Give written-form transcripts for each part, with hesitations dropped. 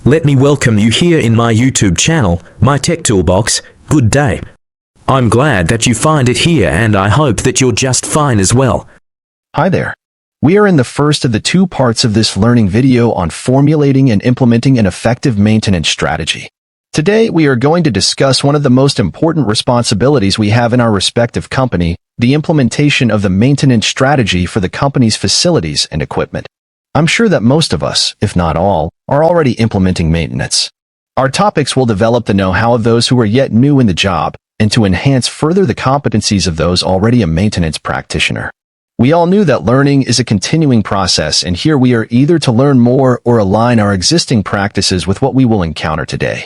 Let me welcome you here in my YouTube channel, my Tech Toolbox. Good day. I'm glad that you find it here, and I hope that you're just fine as well. Hi there. We are in the first of the two parts of this learning video on formulating and implementing an effective maintenance strategy. Today, we are going to discuss one of the most important responsibilities we have in our respective company, the implementation of the maintenance strategy for the company's facilities and equipment. I'm sure that most of us, if not all, are already implementing maintenance. Our topics will develop the know-how of those who are yet new in the job and to enhance further the competencies of those already a maintenance practitioner. We all knew that learning is a continuing process, and here we are either to learn more or align our existing practices with what we will encounter today.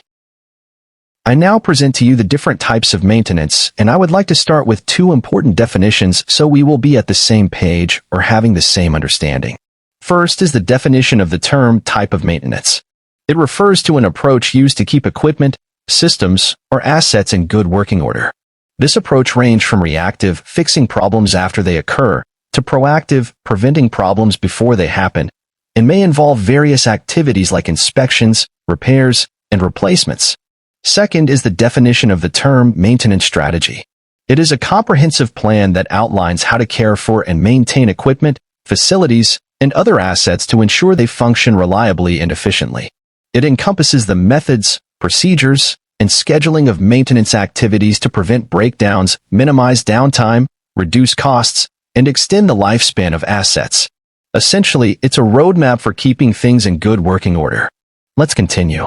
I now present to you the different types of maintenance, and I would like to start with two important definitions so we will be at the same page or having the same understanding. First is the definition of the term type of maintenance. It refers to an approach used to keep equipment, systems, or assets in good working order. This approach ranges from reactive, fixing problems after they occur, to proactive, preventing problems before they happen, and may involve various activities like inspections, repairs, and replacements. Second is the definition of the term maintenance strategy. It is a comprehensive plan that outlines how to care for and maintain equipment, facilities, and other assets to ensure they function reliably and efficiently. It encompasses the methods, procedures, and scheduling of maintenance activities to prevent breakdowns, minimize downtime, reduce costs, and extend the lifespan of assets. Essentially, it's a roadmap for keeping things in good working order. Let's continue.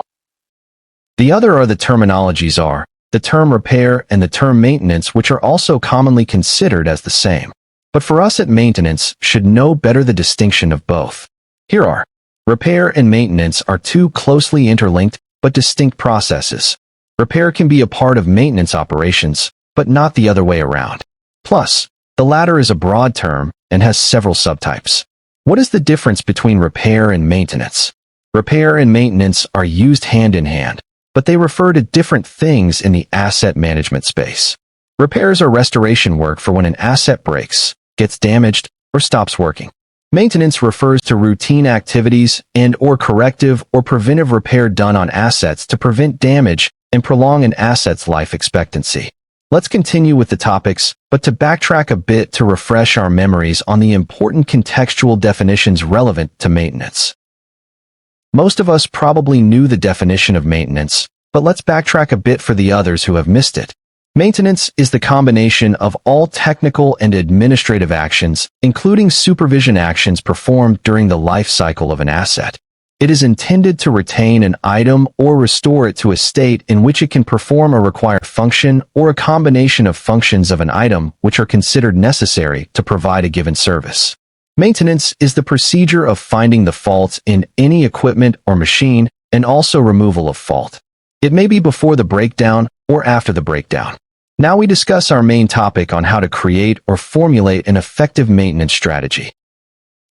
The other are the terminologies are the term repair and the term maintenance, which are also commonly considered as the same. But for us at maintenance, should know better the distinction of both. Here are repair and maintenance are two closely interlinked but distinct processes. Repair can be a part of maintenance operations, but not the other way around. Plus, the latter is a broad term and has several subtypes. What is the difference between repair and maintenance? Repair and maintenance are used hand in hand, but they refer to different things in the asset management space. Repairs are restoration work for when an asset breaks, gets damaged, or stops working. Maintenance refers to routine activities and/or corrective or preventive repair done on assets to prevent damage and prolong an asset's life expectancy. Let's continue with the topics, but to backtrack a bit to refresh our memories on the important contextual definitions relevant to maintenance. Most of us probably knew the definition of maintenance, but let's backtrack a bit for the others who have missed it. Maintenance is the combination of all technical and administrative actions, including supervision actions performed during the life cycle of an asset. It is intended to retain an item or restore it to a state in which it can perform a required function or a combination of functions of an item which are considered necessary to provide a given service. Maintenance is the procedure of finding the faults in any equipment or machine and also removal of fault. It may be before the breakdown or after the breakdown. Now we discuss our main topic on how to create or formulate an effective maintenance strategy.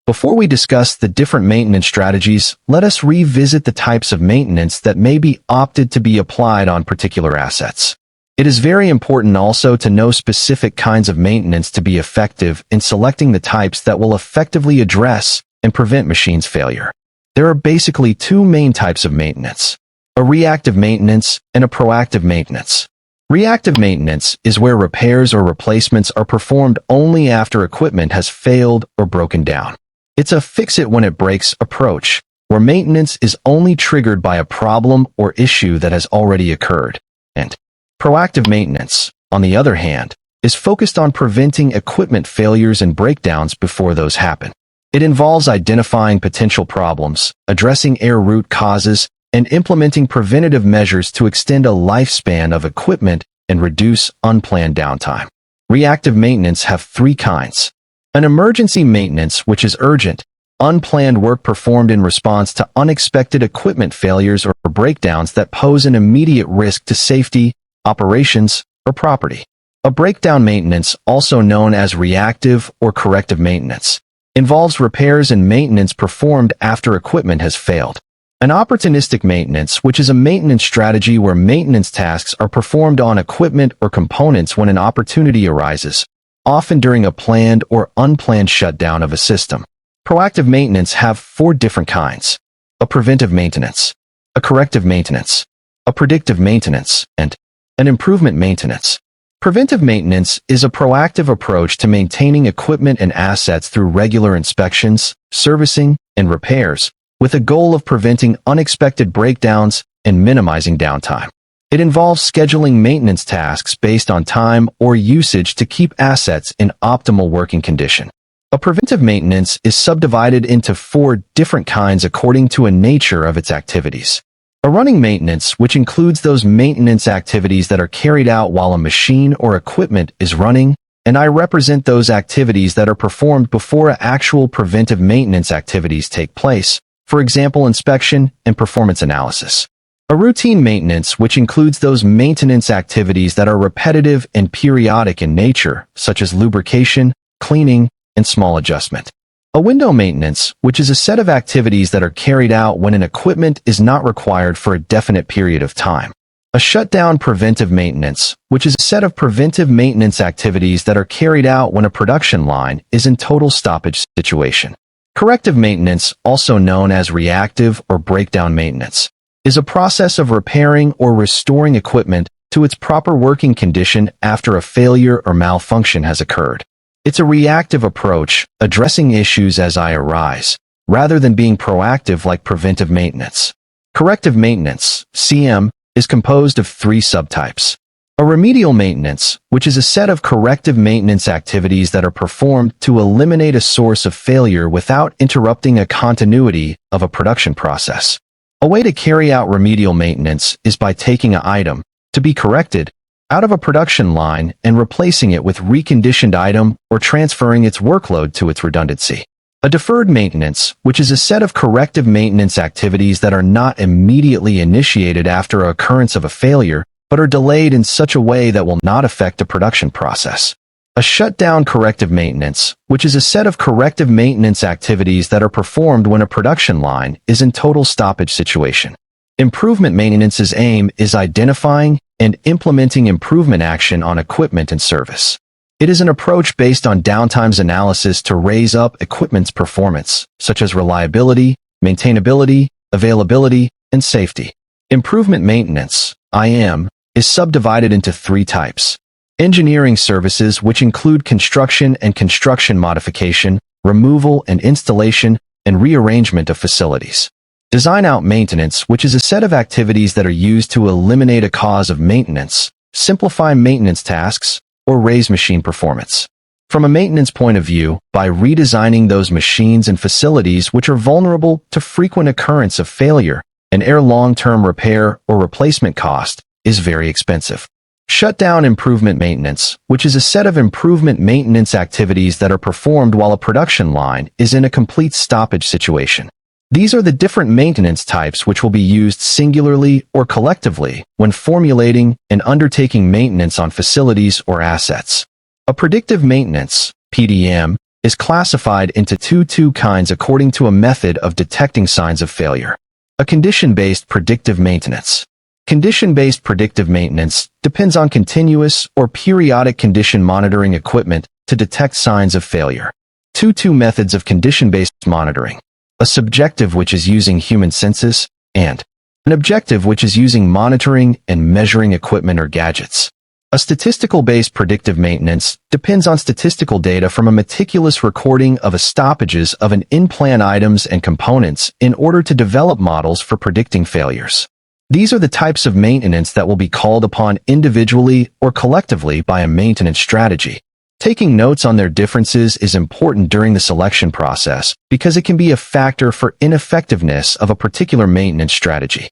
Before we discuss the different maintenance strategies, let us revisit the types of maintenance that may be opted to be applied on particular assets. It is very important also to know specific kinds of maintenance to be effective in selecting the types that will effectively address and prevent machines' failure. There are basically two main types of maintenance: a reactive maintenance and a proactive maintenance. Reactive maintenance is where repairs or replacements are performed only after equipment has failed or broken down. It's a fix-it-when-it-breaks approach, where maintenance is only triggered by a problem or issue that has already occurred. And proactive maintenance, on the other hand, is focused on preventing equipment failures and breakdowns before those happen. It involves identifying potential problems, addressing error root causes, and implementing preventative measures to extend a lifespan of equipment and reduce unplanned downtime. Reactive maintenance have three kinds. An emergency maintenance, which is urgent, unplanned work performed in response to unexpected equipment failures or breakdowns that pose an immediate risk to safety, operations, or property. A breakdown maintenance, also known as reactive or corrective maintenance, involves repairs and maintenance performed after equipment has failed. An opportunistic maintenance, which is a maintenance strategy where maintenance tasks are performed on equipment or components when an opportunity arises, often during a planned or unplanned shutdown of a system. Proactive maintenance have four different kinds. A preventive maintenance. a corrective maintenance, a predictive maintenance, and an improvement maintenance. Preventive maintenance is a proactive approach to maintaining equipment and assets through regular inspections, servicing, and repairs, with a goal of preventing unexpected breakdowns and minimizing downtime. It involves scheduling maintenance tasks based on time or usage to keep assets in optimal working condition. A preventive maintenance is subdivided into 4 different kinds according to the nature of its activities. A running maintenance, which includes those maintenance activities that are carried out while a machine or equipment is running, and I represent those activities that are performed before actual preventive maintenance activities take place, for example, inspection and performance analysis. A routine maintenance, which includes those maintenance activities that are repetitive and periodic in nature, such as lubrication, cleaning, and small adjustment. A window maintenance, which is a set of activities that are carried out when an equipment is not required for a definite period of time. A shutdown preventive maintenance, which is a set of preventive maintenance activities that are carried out when a production line is in total stoppage situation. Corrective maintenance, also known as reactive or breakdown maintenance, is a process of repairing or restoring equipment to its proper working condition after a failure or malfunction has occurred. It's a reactive approach, addressing issues as they arise, rather than being proactive like preventive maintenance. Corrective maintenance, CM, is composed of 3 subtypes. A remedial maintenance, which is a set of corrective maintenance activities that are performed to eliminate a source of failure without interrupting a continuity of a production process. A way to carry out remedial maintenance is by taking an item, to be corrected, out of a production line and replacing it with reconditioned item or transferring its workload to its redundancy. A deferred maintenance, which is a set of corrective maintenance activities that are not immediately initiated after an occurrence of a failure, but are delayed in such a way that will not affect the production process. A shutdown corrective maintenance, which is a set of corrective maintenance activities that are performed when a production line is in total stoppage situation. Improvement maintenance's aim is identifying and implementing improvement action on equipment and service. It is an approach based on downtime's analysis to raise up equipment's performance, such as reliability, maintainability, availability, and safety. Improvement maintenance, IM, is subdivided into 3 types. Engineering services, which include construction and construction modification, removal and installation, and rearrangement of facilities. Design-out maintenance, which is a set of activities that are used to eliminate a cause of maintenance, simplify maintenance tasks, or raise machine performance. From a maintenance point of view, by redesigning those machines and facilities which are vulnerable to frequent occurrence of failure, an long-term repair or replacement cost is very expensive. Shutdown improvement maintenance, which is a set of improvement maintenance activities that are performed while a production line is in a complete stoppage situation. These are the different maintenance types which will be used singularly or collectively when formulating and undertaking maintenance on facilities or assets. A predictive maintenance, PDM, is classified into two kinds according to a method of detecting signs of failure. A condition-based predictive maintenance. Condition-based predictive maintenance depends on continuous or periodic condition monitoring equipment to detect signs of failure. Two methods of condition-based monitoring. A subjective, which is using human senses, and an objective, which is using monitoring and measuring equipment or gadgets. A statistical-based predictive maintenance depends on statistical data from a meticulous recording of stoppages of an in-plan items and components in order to develop models for predicting failures. These are the types of maintenance that will be called upon individually or collectively by a maintenance strategy. Taking notes on their differences is important during the selection process because it can be a factor for ineffectiveness of a particular maintenance strategy.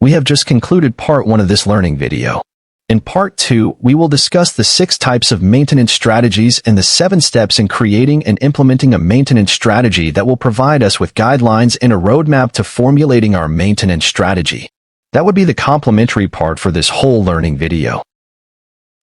We have just concluded part 1 of this learning video. In part 2, we will discuss the 6 types of maintenance strategies and the 7 steps in creating and implementing a maintenance strategy that will provide us with guidelines and a roadmap to formulating our maintenance strategy. That would be the complementary part for this whole learning video.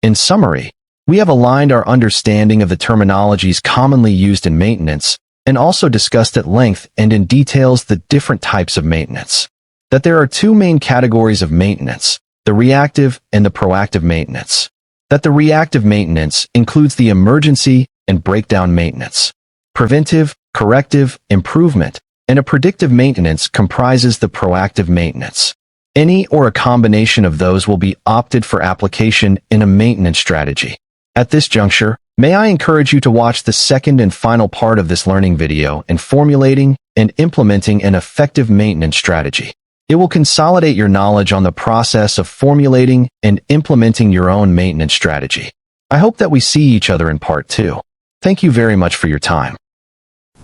In summary, we have aligned our understanding of the terminologies commonly used in maintenance and also discussed at length and in details the different types of maintenance. That there are 2 main categories of maintenance, the reactive and the proactive maintenance. That the reactive maintenance includes the emergency and breakdown maintenance. Preventive, corrective, improvement, and a predictive maintenance comprises the proactive maintenance. Any or a combination of those will be opted for application in a maintenance strategy. At this juncture, may I encourage you to watch the second and final part of this learning video in formulating and implementing an effective maintenance strategy. It will consolidate your knowledge on the process of formulating and implementing your own maintenance strategy. I hope that we see each other in part 2. Thank you very much for your time.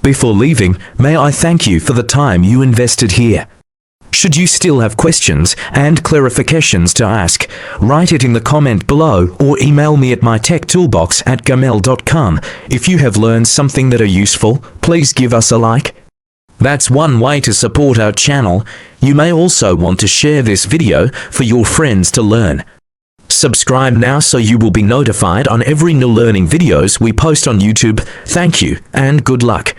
Before leaving, may I thank you for the time you invested here. Should you still have questions and clarifications to ask, write it in the comment below or email me at mytechtoolbox@gmail.com. If you have learned something that are useful, please give us a like. That's one way to support our channel. You may also want to share this video for your friends to learn. Subscribe now so you will be notified on every new learning videos we post on YouTube. Thank you and good luck.